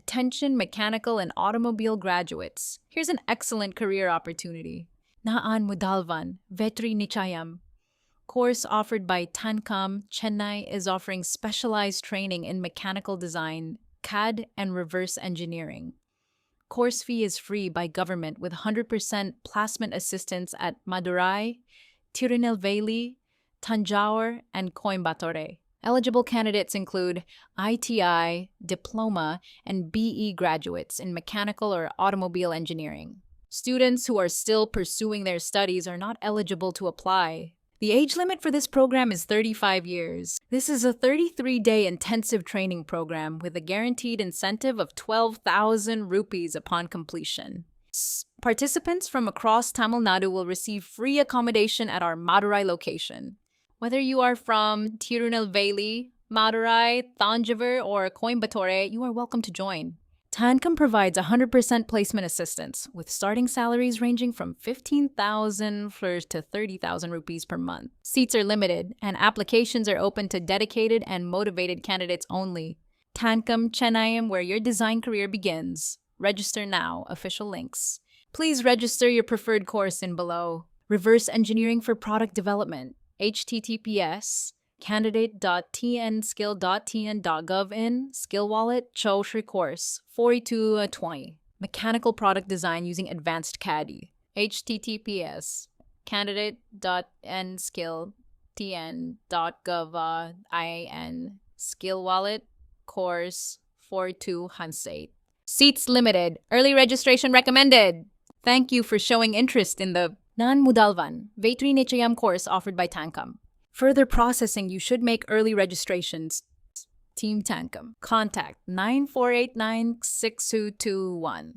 Attention mechanical and automobile graduates. Here's an excellent career opportunity. Naan Mudalvan, Vetri Nichayam. Course offered by TANCAM, Chennai is offering specialized training in mechanical design, CAD, and reverse engineering. Course fee is free by government with 100% placement assistance at Madurai, Tirunelveli, Tanjore, and Coimbatore. Eligible candidates include ITI, Diploma, and BE graduates in mechanical or automobile engineering. Students who are still pursuing their studies are not eligible to apply. The age limit for this program is 35 years. This is a 33-day intensive training program with a guaranteed incentive of 12,000 rupees upon completion. Participants from across Tamil Nadu will receive free accommodation at our Madurai location. Whether you are from Tirunelveli, Madurai, Thanjavur, or Coimbatore, you are welcome to join. TANCAM provides 100% placement assistance, with starting salaries ranging from 15,000 to 30,000 rupees per month. Seats are limited, and applications are open to dedicated and motivated candidates only. TANCAM Chennai, where your design career begins. Register now. Official links. Please register your preferred course in below. Reverse Engineering for Product Development. https candidate.tnskill.tn.gov Skill Wallet Chowshri Course 4220 Mechanical Product Design using Advanced CAD https candidate.nskill.tn.gov in Skill Wallet Course 4218 Seats limited. Early registration recommended. Thank you for showing interest in the Nan Mudalvan Vetri Nichayam course offered by TANCAM. Further processing, you should make early registrations. Team TANCAM. Contact 94896221.